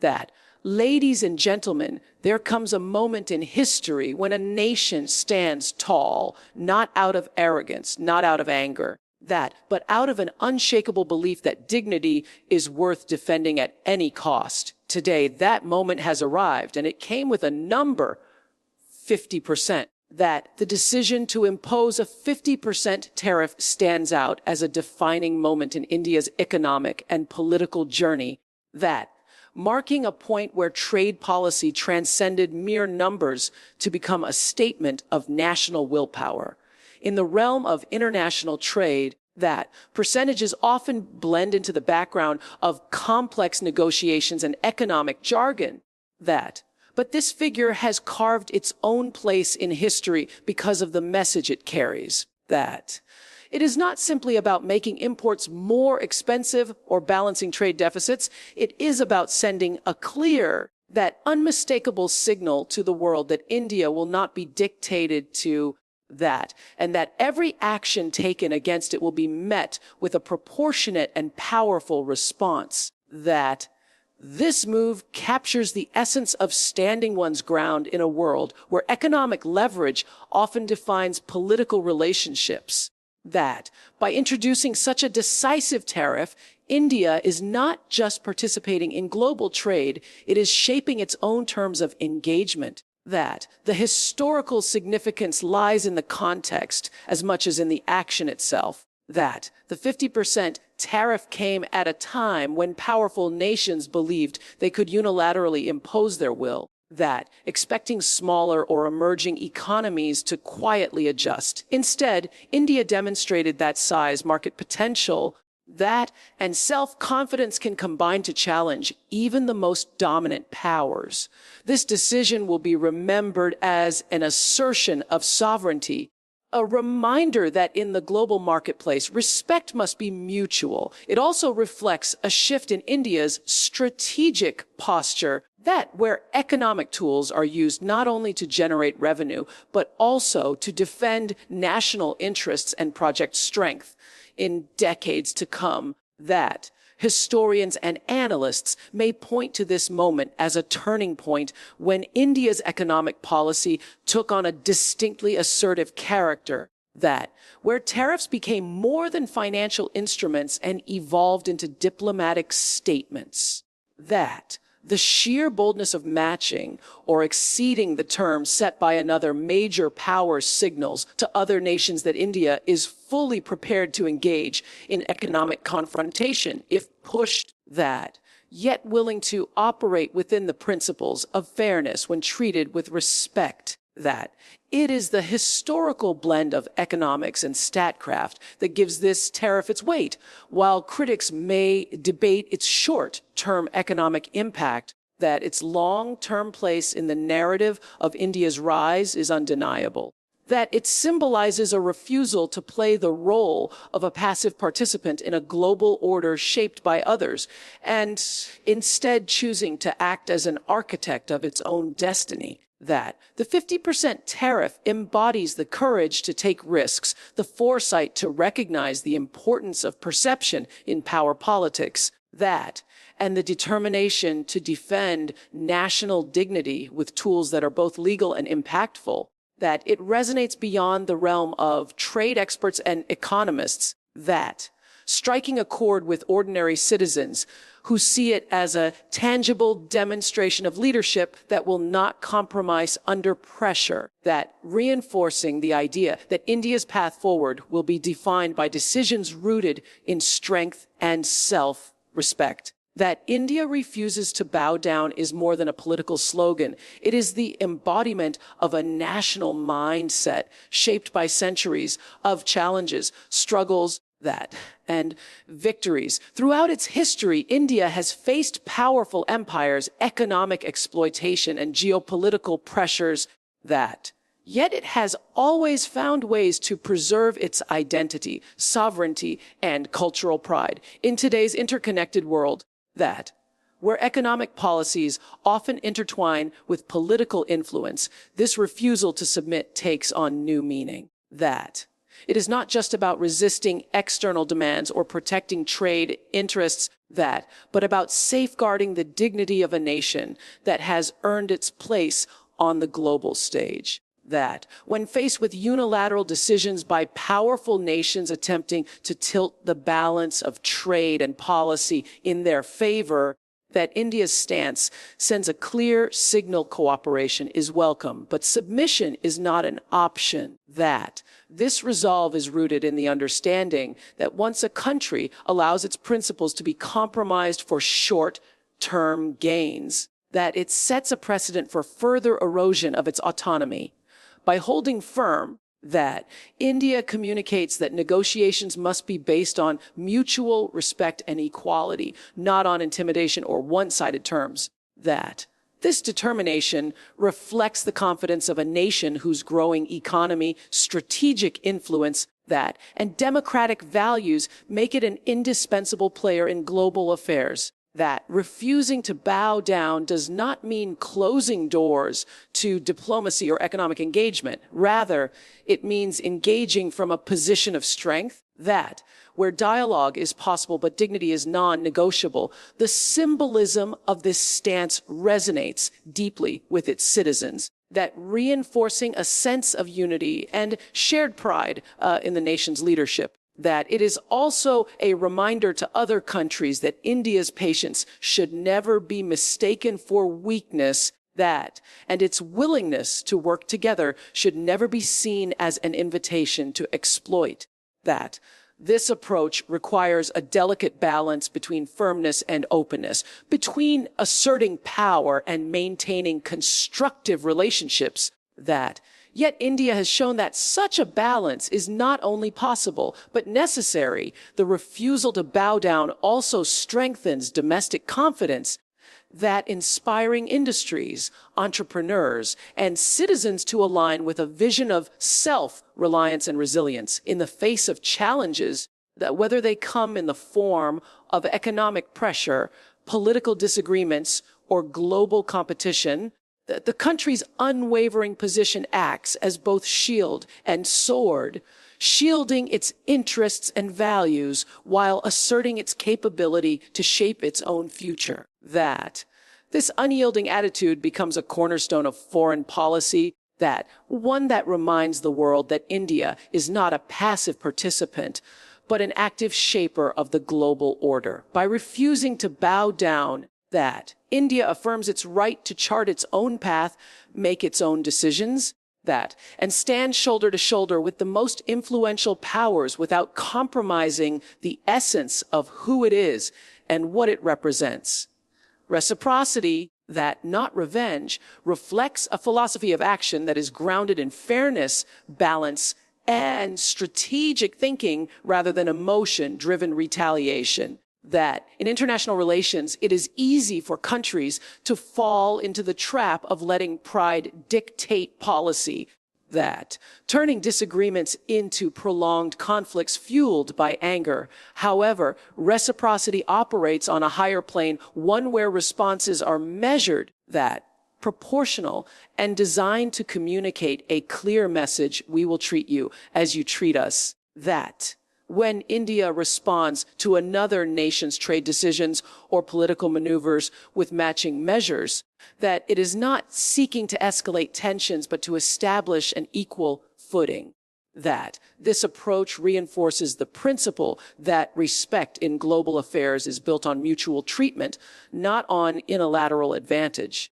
that, ladies and gentlemen, there comes a moment in history when a nation stands tall, not out of arrogance, not out of anger, but out of an unshakable belief that dignity is worth defending at any cost. Today, that moment has arrived, and it came with a number, 50%. That the decision to impose a 50% tariff stands out as a defining moment in India's economic and political journey, that marking a point where trade policy transcended mere numbers to become a statement of national willpower. In the realm of international trade, that percentages often blend into the background of complex negotiations and economic jargon, but this figure has carved its own place in history because of the message it carries, that it is not simply about making imports more expensive or balancing trade deficits. It is about sending a clear, that unmistakable signal to the world that India will not be dictated to and that every action taken against it will be met with a proportionate and powerful response, that this move captures the essence of standing one's ground in a world where economic leverage often defines political relationships. That by introducing such a decisive tariff, India is not just participating in global trade, it is shaping its own terms of engagement. That the historical significance lies in the context as much as in the action itself. That the 50% tariff came at a time when powerful nations believed they could unilaterally impose their will, that expecting smaller or emerging economies to quietly adjust. Instead, India demonstrated that size, market potential, and self-confidence can combine to challenge even the most dominant powers. This decision will be remembered as an assertion of sovereignty, a reminder that in the global marketplace, respect must be mutual. It also reflects a shift in India's strategic posture, where economic tools are used not only to generate revenue, but also to defend national interests and project strength. In decades to come, that historians and analysts may point to this moment as a turning point when India's economic policy took on a distinctly assertive character, where tariffs became more than financial instruments and evolved into diplomatic statements, the sheer boldness of matching or exceeding the terms set by another major power signals to other nations that India is fully prepared to engage in economic confrontation if pushed, yet willing to operate within the principles of fairness when treated with respect, it is the historical blend of economics and statcraft that gives this tariff its weight. While critics may debate its short-term economic impact, its long-term place in the narrative of India's rise is undeniable. It symbolizes a refusal to play the role of a passive participant in a global order shaped by others, and instead choosing to act as an architect of its own destiny. The 50% tariff embodies the courage to take risks, the foresight to recognize the importance of perception in power politics, and the determination to defend national dignity with tools that are both legal and impactful, it resonates beyond the realm of trade experts and economists, striking a chord with ordinary citizens who see it as a tangible demonstration of leadership that will not compromise under pressure, reinforcing the idea that India's path forward will be defined by decisions rooted in strength and self-respect. That India refuses to bow down is more than a political slogan. It is the embodiment of a national mindset shaped by centuries of challenges, struggles, and victories. Throughout its history, India has faced powerful empires, economic exploitation, and geopolitical pressures yet it has always found ways to preserve its identity, sovereignty, and cultural pride. In today's interconnected world, where economic policies often intertwine with political influence, this refusal to submit takes on new meaning. It is not just about resisting external demands or protecting trade interests but about safeguarding the dignity of a nation that has earned its place on the global stage. That when faced with unilateral decisions by powerful nations attempting to tilt the balance of trade and policy in their favor, that India's stance sends a clear signal cooperation is welcome, but submission is not an option. That this resolve is rooted in the understanding that once a country allows its principles to be compromised for short-term gains, that it sets a precedent for further erosion of its autonomy. By holding firm that India communicates that negotiations must be based on mutual respect and equality, not on intimidation or one-sided terms. That this determination reflects the confidence of a nation whose growing economy, strategic influence, and democratic values make it an indispensable player in global affairs. That refusing to bow down does not mean closing doors to diplomacy or economic engagement. Rather, it means engaging from a position of strength. That where dialogue is possible but dignity is non-negotiable, the symbolism of this stance resonates deeply with its citizens, that reinforcing a sense of unity and shared pride in the nation's leadership. That it is also a reminder to other countries that India's patience should never be mistaken for weakness, and its willingness to work together should never be seen as an invitation to exploit. That this approach requires a delicate balance between firmness and openness, between asserting power and maintaining constructive relationships. Yet India has shown that such a balance is not only possible, but necessary. The refusal to bow down also strengthens domestic confidence, that inspiring industries, entrepreneurs, and citizens to align with a vision of self-reliance and resilience in the face of challenges, that whether they come in the form of economic pressure, political disagreements, or global competition, the country's unwavering position acts as both shield and sword, shielding its interests and values while asserting its capability to shape its own future. That this unyielding attitude becomes a cornerstone of foreign policy, one that reminds the world that India is not a passive participant, but an active shaper of the global order. By refusing to bow down, India affirms its right to chart its own path, make its own decisions, and stand shoulder to shoulder with the most influential powers without compromising the essence of who it is and what it represents. Reciprocity, not revenge, reflects a philosophy of action that is grounded in fairness, balance, and strategic thinking rather than emotion-driven retaliation. That in international relations, it is easy for countries to fall into the trap of letting pride dictate policy, turning disagreements into prolonged conflicts fueled by anger. However, reciprocity operates on a higher plane, one where responses are measured, proportional, and designed to communicate a clear message: we will treat you as you treat us. When India responds to another nation's trade decisions or political maneuvers with matching measures, that it is not seeking to escalate tensions, but to establish an equal footing. This approach reinforces the principle that respect in global affairs is built on mutual treatment, not on unilateral advantage.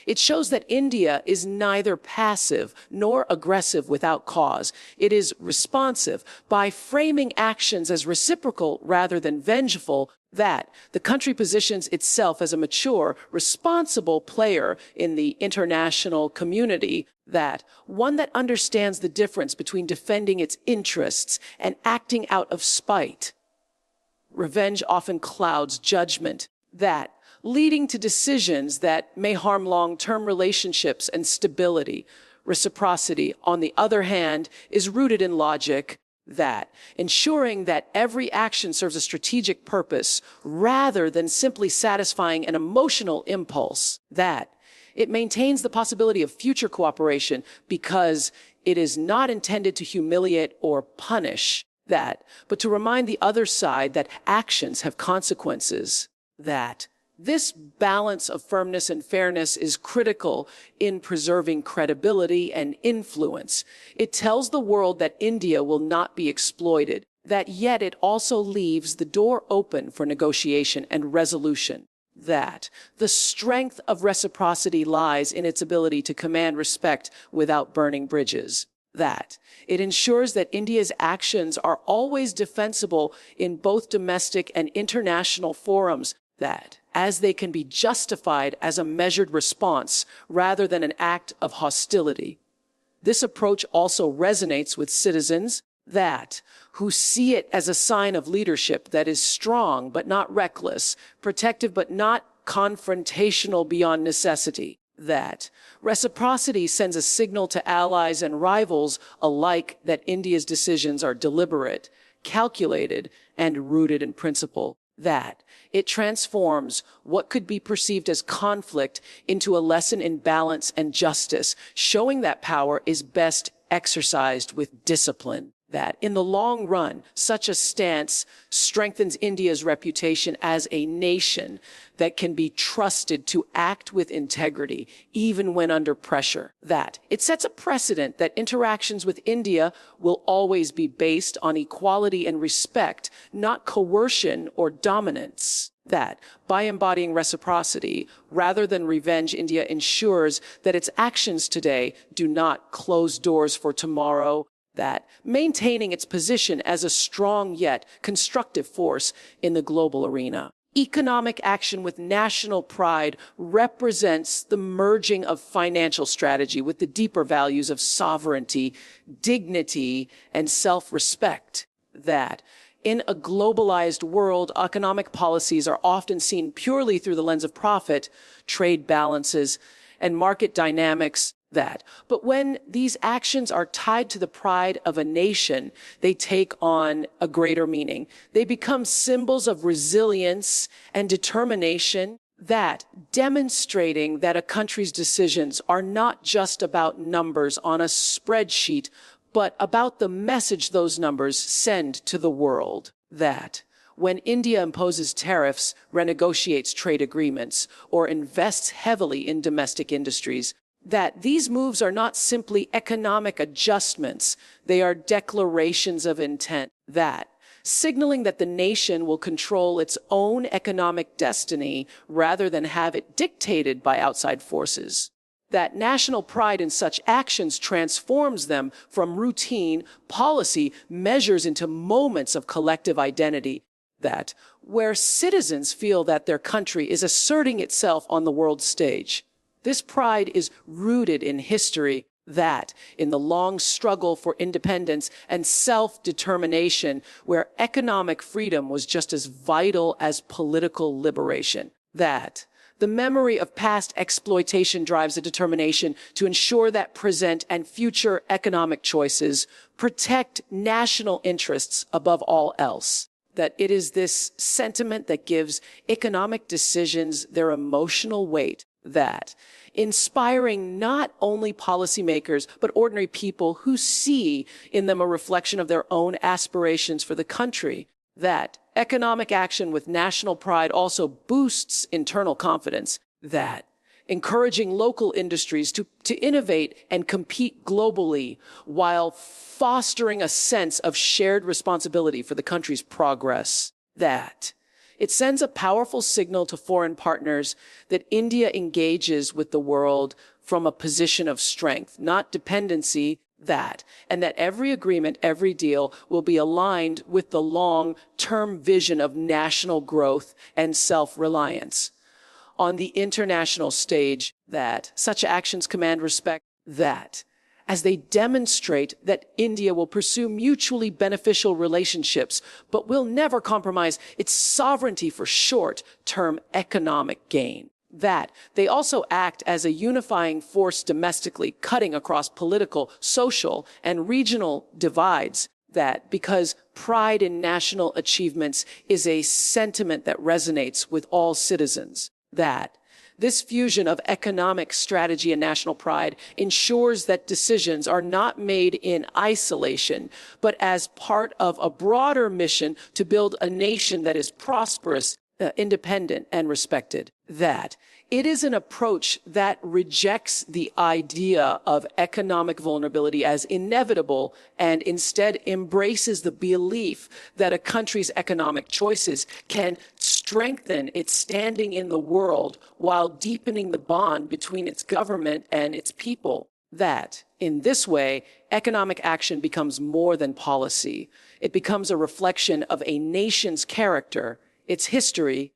It shows that India is neither passive nor aggressive without cause. It is responsive. By framing actions as reciprocal rather than vengeful, the country positions itself as a mature, responsible player in the international community, one that understands the difference between defending its interests and acting out of spite. Revenge often clouds judgment, leading to decisions that may harm long-term relationships and stability. Reciprocity, on the other hand, is rooted in logic, ensuring that every action serves a strategic purpose rather than simply satisfying an emotional impulse. It maintains the possibility of future cooperation because it is not intended to humiliate or punish that, but to remind the other side that actions have consequences. That this balance of firmness and fairness is critical in preserving credibility and influence. It tells the world that India will not be exploited, that yet it also leaves the door open for negotiation and resolution. That the strength of reciprocity lies in its ability to command respect without burning bridges. That it ensures that India's actions are always defensible in both domestic and international forums, that as they can be justified as a measured response rather than an act of hostility. This approach also resonates with citizens that who see it as a sign of leadership that is strong but not reckless, protective but not confrontational beyond necessity. That reciprocity sends a signal to allies and rivals alike that India's decisions are deliberate, calculated, and rooted in principle. That it transforms what could be perceived as conflict into a lesson in balance and justice, showing that power is best exercised with discipline. That in the long run, such a stance strengthens India's reputation as a nation that can be trusted to act with integrity, even when under pressure. That it sets a precedent that interactions with India will always be based on equality and respect, not coercion or dominance. That by embodying reciprocity rather than revenge, India ensures that its actions today do not close doors for tomorrow. That maintaining its position as a strong yet constructive force in the global arena. Economic action with national pride represents the merging of financial strategy with the deeper values of sovereignty, dignity, and self-respect. That in a globalized world, economic policies are often seen purely through the lens of profit, trade balances, and market dynamics. But when these actions are tied to the pride of a nation, they take on a greater meaning. They become symbols of resilience and determination, that demonstrating that a country's decisions are not just about numbers on a spreadsheet, but about the message those numbers send to the world. That when India imposes tariffs, renegotiates trade agreements, or invests heavily in domestic industries, that these moves are not simply economic adjustments, they are declarations of intent. That signaling that the nation will control its own economic destiny rather than have it dictated by outside forces. That national pride in such actions transforms them from routine policy measures into moments of collective identity. That where citizens feel that their country is asserting itself on the world stage. This pride is rooted in history, that in the long struggle for independence and self-determination, where economic freedom was just as vital as political liberation. That the memory of past exploitation drives a determination to ensure that present and future economic choices protect national interests above all else. That it is this sentiment that gives economic decisions their emotional weight. That inspiring not only policymakers, but ordinary people who see in them a reflection of their own aspirations for the country. That economic action with national pride also boosts internal confidence. That encouraging local industries to innovate and compete globally while fostering a sense of shared responsibility for the country's progress. That it sends a powerful signal to foreign partners that India engages with the world from a position of strength, not dependency, and that every agreement, every deal will be aligned with the long-term vision of national growth and self-reliance. On the international stage, that such actions command respect, that as they demonstrate that India will pursue mutually beneficial relationships, but will never compromise its sovereignty for short-term economic gain. That they also act as a unifying force domestically, cutting across political, social, and regional divides. That because pride in national achievements is a sentiment that resonates with all citizens. That This fusion of economic strategy and national pride ensures that decisions are not made in isolation, but as part of a broader mission to build a nation that is prosperous, independent, and respected. That it is an approach that rejects the idea of economic vulnerability as inevitable and instead embraces the belief that a country's economic choices can strengthen its standing in the world while deepening the bond between its government and its people. That, in this way, economic action becomes more than policy. It becomes a reflection of a nation's character, its history,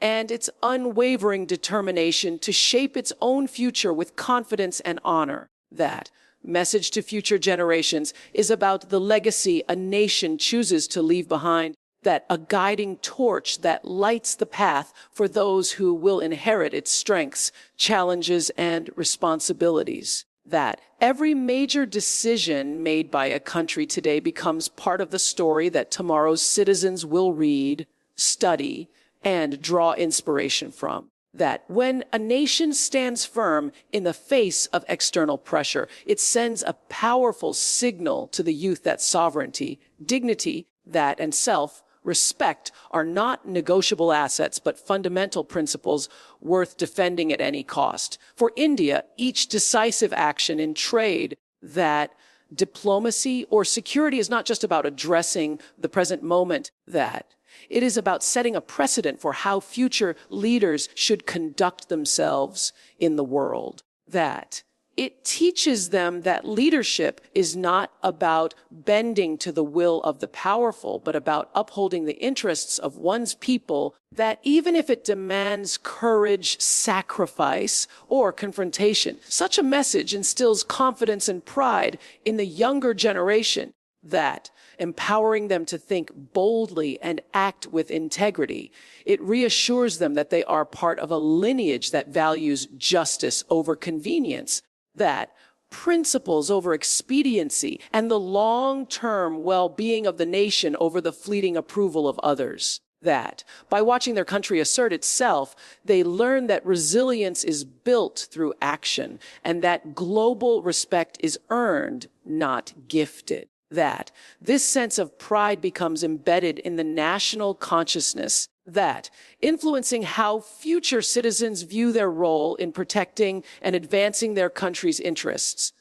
and its unwavering determination to shape its own future with confidence and honor. That message to future generations is about the legacy a nation chooses to leave behind, that a guiding torch that lights the path for those who will inherit its strengths, challenges, and responsibilities. That every major decision made by a country today becomes part of the story that tomorrow's citizens will read, study, and draw inspiration from. That when a nation stands firm in the face of external pressure, it sends a powerful signal to the youth that sovereignty, dignity, and self-respect are not negotiable assets, but fundamental principles worth defending at any cost. For India, each decisive action in trade, that diplomacy or security is not just about addressing the present moment, that it is about setting a precedent for how future leaders should conduct themselves in the world. That it teaches them that leadership is not about bending to the will of the powerful, but about upholding the interests of one's people, that even if it demands courage, sacrifice, or confrontation, such a message instills confidence and pride in the younger generation, that empowering them to think boldly and act with integrity. It reassures them that they are part of a lineage that values justice over convenience, that principles over expediency, and the long-term well-being of the nation over the fleeting approval of others. That by watching their country assert itself, they learn that resilience is built through action, and that global respect is earned, not gifted. That this sense of pride becomes embedded in the national consciousness, that influencing how future citizens view their role in protecting and advancing their country's interests.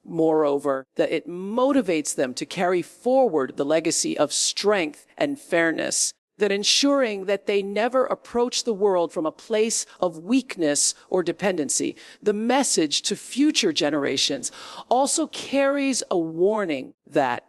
Moreover, that it motivates them to carry forward the legacy of strength and fairness, that ensuring that they never approach the world from a place of weakness or dependency. The message to future generations also carries a warning that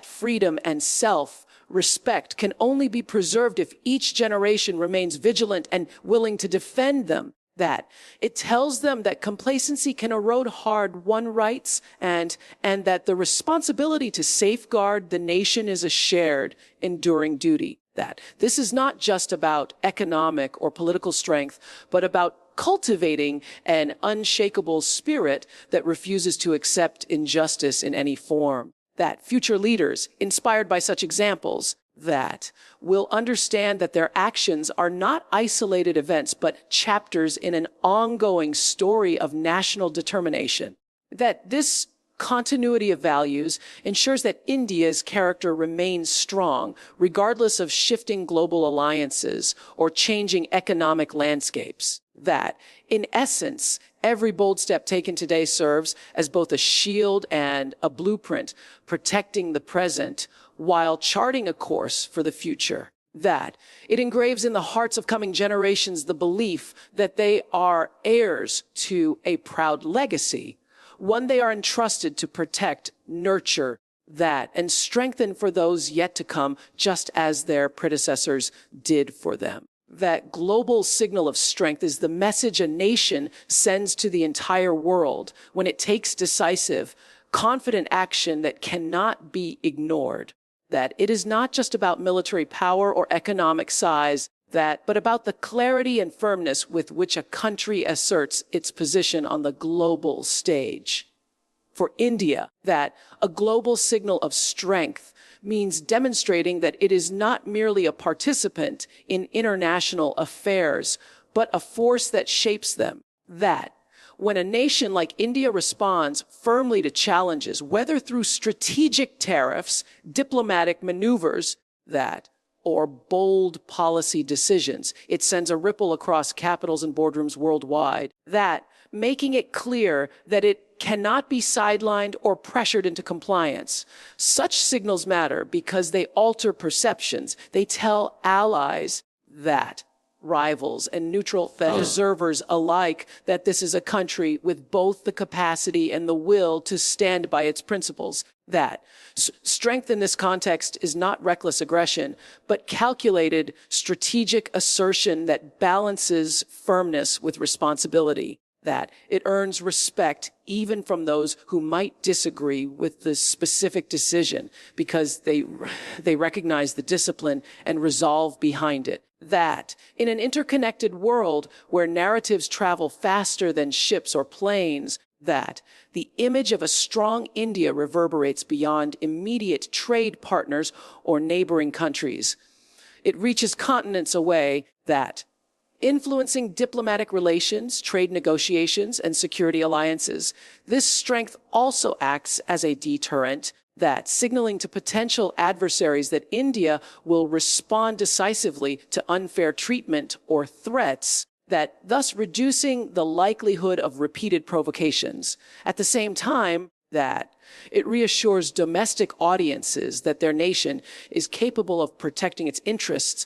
freedom and self-respect can only be preserved if each generation remains vigilant and willing to defend them. That it tells them that complacency can erode hard-won rights, and that the responsibility to safeguard the nation is a shared, enduring duty. That this is not just about economic or political strength, but about cultivating an unshakable spirit that refuses to accept injustice in any form. That future leaders, inspired by such examples, that will understand that their actions are not isolated events, but chapters in an ongoing story of national determination. That this continuity of values ensures that India's character remains strong, regardless of shifting global alliances or changing economic landscapes. That, in essence, every bold step taken today serves as both a shield and a blueprint, protecting the present while charting a course for the future. That it engraves in the hearts of coming generations the belief that they are heirs to a proud legacy, one they are entrusted to protect, nurture, and strengthen for those yet to come, just as their predecessors did for them. That global signal of strength is the message a nation sends to the entire world when it takes decisive, confident action that cannot be ignored. That it is not just about military power or economic size, but about the clarity and firmness with which a country asserts its position on the global stage. For India, that a global signal of strength means demonstrating that it is not merely a participant in international affairs, but a force that shapes them. That when a nation like India responds firmly to challenges, whether through strategic tariffs, diplomatic maneuvers, or bold policy decisions, it sends a ripple across capitals and boardrooms worldwide, making it clear that it cannot be sidelined or pressured into compliance. Such signals matter because they alter perceptions. They tell allies rivals and neutral observers alike that this is a country with both the capacity and the will to stand by its principles. Strength in this context is not reckless aggression, but calculated, strategic assertion that balances firmness with responsibility. It earns respect even from those who might disagree with the specific decision because they recognize the discipline and resolve behind it. In an interconnected world where narratives travel faster than ships or planes, the image of a strong India reverberates beyond immediate trade partners or neighboring countries. It reaches continents away, influencing diplomatic relations, trade negotiations, and security alliances. This strength also acts as a deterrent, signaling to potential adversaries that India will respond decisively to unfair treatment or threats, thus reducing the likelihood of repeated provocations. At the same time, it reassures domestic audiences that their nation is capable of protecting its interests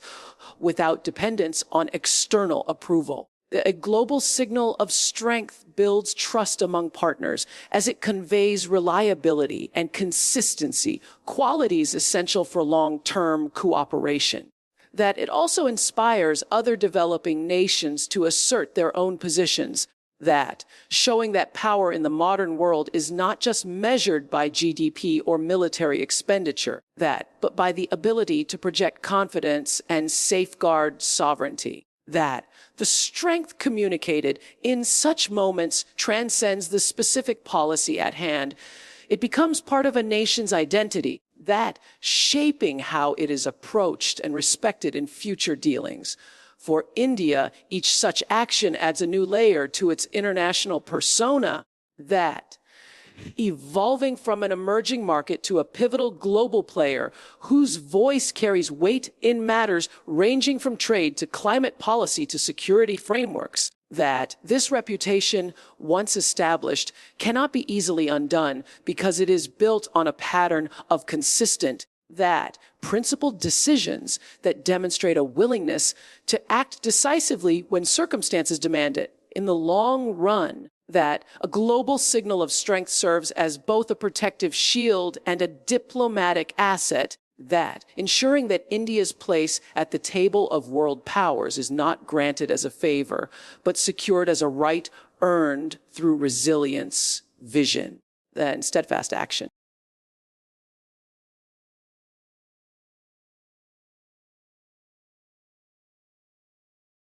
without dependence on external approval. A global signal of strength builds trust among partners as it conveys reliability and consistency, qualities essential for long-term cooperation. It also inspires other developing nations to assert their own positions, showing that power in the modern world is not just measured by GDP or military expenditure, but by the ability to project confidence and safeguard sovereignty. The strength communicated in such moments transcends the specific policy at hand. It becomes part of a nation's identity, shaping how it is approached and respected in future dealings. For India, each such action adds a new layer to its international persona, evolving from an emerging market to a pivotal global player whose voice carries weight in matters ranging from trade to climate policy to security frameworks. This reputation, once established, cannot be easily undone because it is built on a pattern of consistent, principled decisions that demonstrate a willingness to act decisively when circumstances demand it. In the long run, a global signal of strength serves as both a protective shield and a diplomatic asset, ensuring that India's place at the table of world powers is not granted as a favor, but secured as a right earned through resilience, vision, and steadfast action.